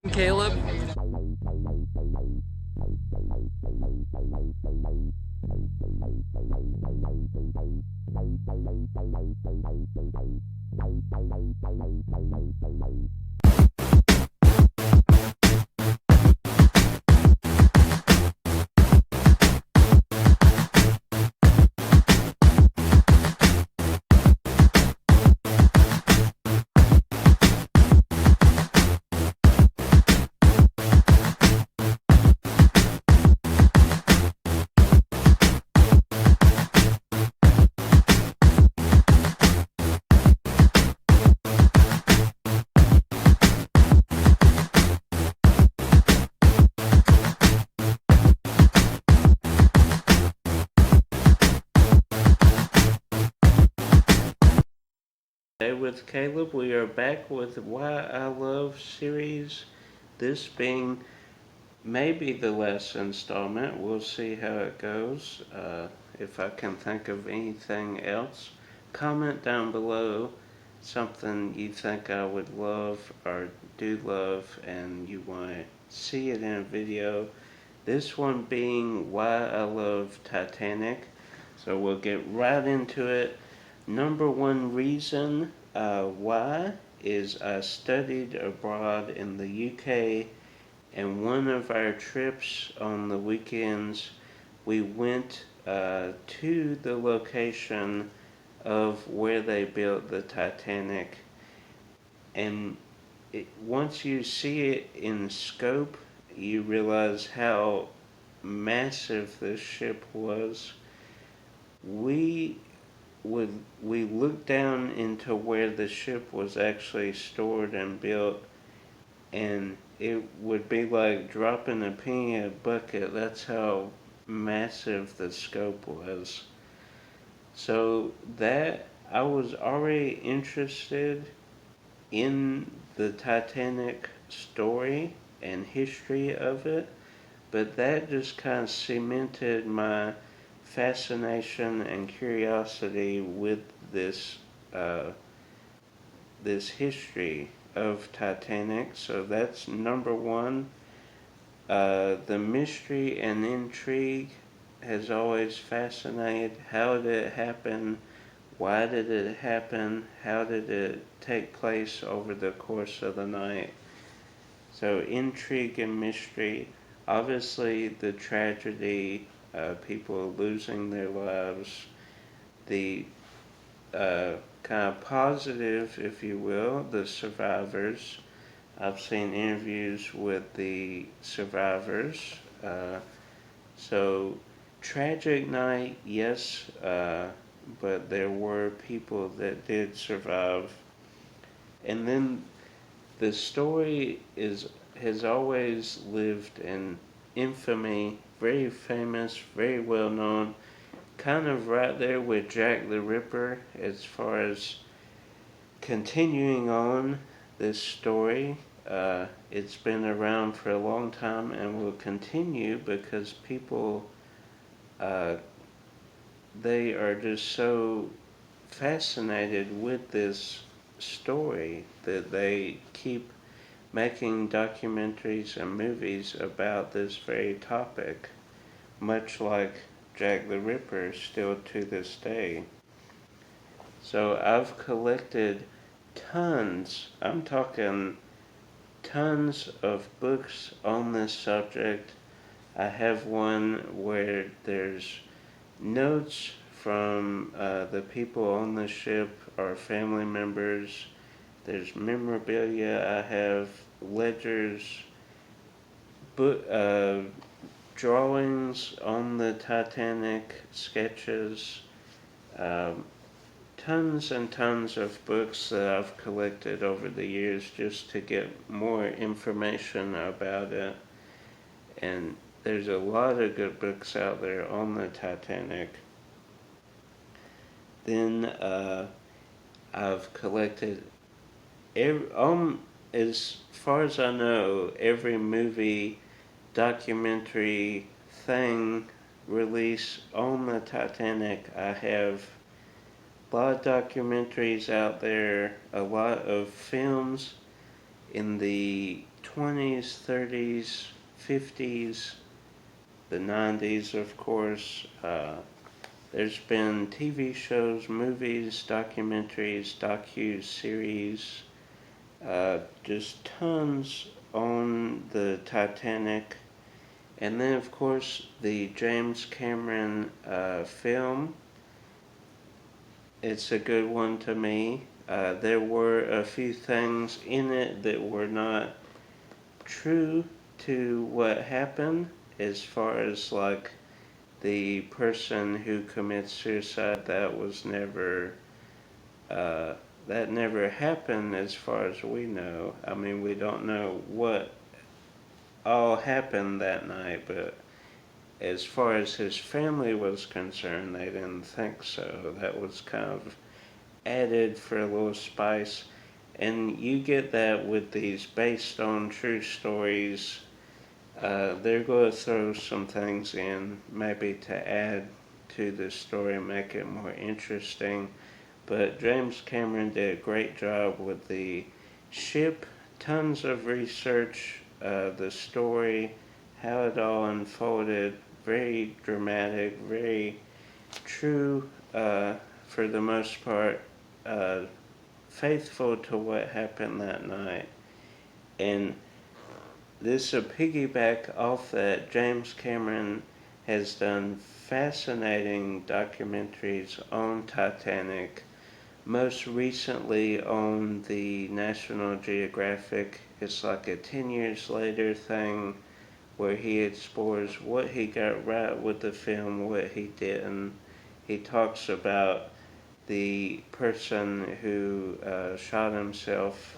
Caleb. Hey, with Caleb, we are back with Why I Love series. This being maybe the last installment. We'll see how it goes. If I can think of anything else, comment down below something you think I would love or do love and you want to see it in a video. This one being Why I Love Titanic. So we'll get right into it. Number one reason why is I studied abroad in the UK, and one of our trips on the weekends, we went to the location of where they built the Titanic. And once you see it in scope, you realize how massive this ship was. We we looked down into where the ship was actually stored and built, and it would be like dropping a penny in a bucket. That's how massive the scope was. So that I was already interested in the Titanic story and history of it, but that just kind of cemented my fascination and curiosity with this uh, this history of Titanic. So that's number one. The mystery and intrigue has always fascinated. How did it happen? Why did it happen? How did it take place over the course of the night? So, intrigue and mystery. Obviously, the tragedy, people losing their lives, the kind of positive, if you will, the survivors. I've seen interviews with the survivors. So, tragic night, yes, but there were people that did survive. And then the story has always lived in infamy, very famous, very well known, kind of right there with Jack the Ripper as far as continuing on this story. It's been around for a long time and will continue because people, uh, they are just so fascinated with this story that they keep making documentaries and movies about this very topic, much like Jack the Ripper still to this day. So I've collected tons, I'm talking tons of books on this subject. I have one where there's notes from the people on the ship or family members. There's memorabilia. I have ledgers, book, drawings on the Titanic, sketches, um, tons and tons of books that I've collected over the years just to get more information about it. And there's a lot of good books out there on the Titanic. Then I've collected as far as I know, every movie, documentary thing released on the Titanic. I have a lot of documentaries out there, a lot of films in the 20s, 30s, 50s, the 90s, of course. There's been TV shows, movies, documentaries, docu-series, just tons on the Titanic. And then, of course, the James Cameron film. It's a good one to me. There were a few things in it that were not true to what happened, as far as like the person who commits suicide. That never happened, as far as we know. I mean, we don't know what all happened that night, but as far as his family was concerned, they didn't think so. That was kind of added for a little spice. And you get that with these based on true stories. They're going to throw some things in, maybe to add to the story and make it more interesting. But James Cameron did a great job with the ship, tons of research, the story, how it all unfolded, very dramatic, very true, for the most part, faithful to what happened that night. And this is a piggyback off that. James Cameron has done fascinating documentaries on Titanic, most recently on the National Geographic. It's like a 10 years later thing where he explores what he got right with the film, what he didn't. He talks about the person who shot himself.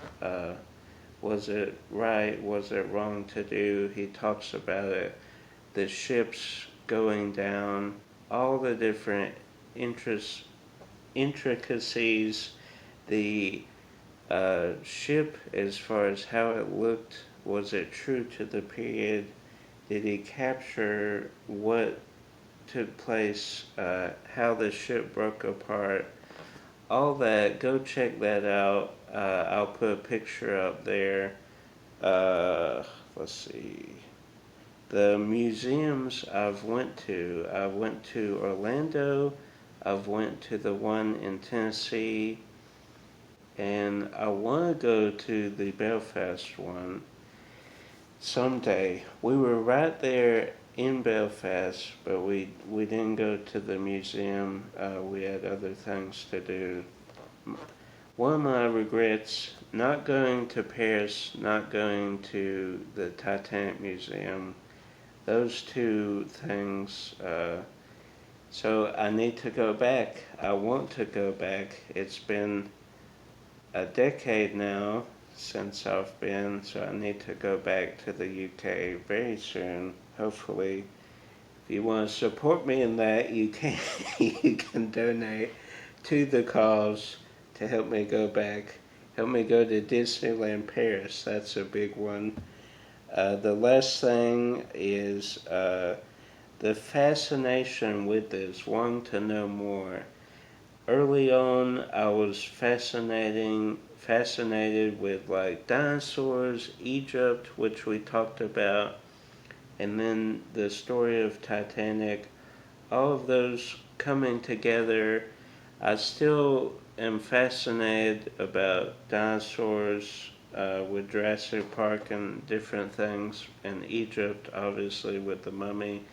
Was it right? Was it wrong to do? He talks about it. The ships going down, all the different intricacies. The ship, as far as how it looked, was it true to the period? Did he capture what took place, how the ship broke apart? All that, go check that out. I'll put a picture up there. Let's see. The museums I went to Orlando, I've went to the one in Tennessee, and I want to go to the Belfast one someday. We were right there in Belfast, but we didn't go to the museum. We had other things to do. One of my regrets, not going to Paris, not going to the Titanic Museum, those two things. So I need to go back. I want to go back. It's been a decade now since I've been, so I need to go back to the UK very soon, hopefully. If you want to support me in that, you can you can donate to the cause to help me go back. Help me go to Disneyland Paris. That's a big one. The last thing is the fascination with this, wanting to know more. Early on, I was fascinated with like dinosaurs, Egypt, which we talked about, and then the story of Titanic. All of those coming together. I still am fascinated about dinosaurs, with Jurassic Park and different things, and Egypt, obviously, with the mummy.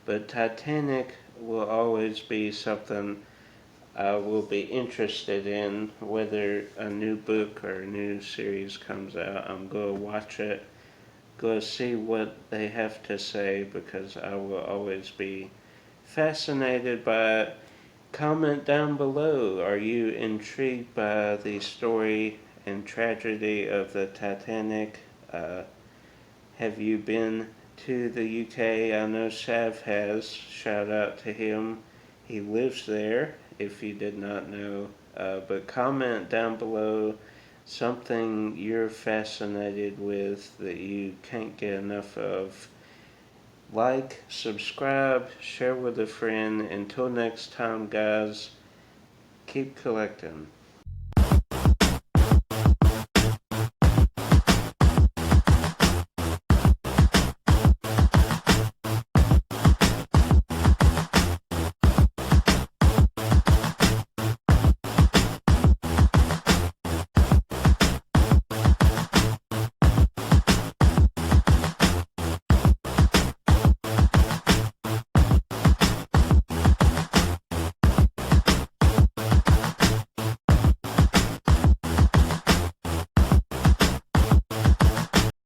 But Titanic will always be something I will be interested in. Whether a new book or a new series comes out, I'm going to watch it, go see what they have to say, because I will always be fascinated by it. Comment down below. Are you intrigued by the story and tragedy of the Titanic? Have you been to the UK? I know Sav has. Shout out to him. He lives there, if you did not know. But comment down below something you're fascinated with that you can't get enough of. Like, subscribe, share with a friend. Until next time, guys, keep collecting.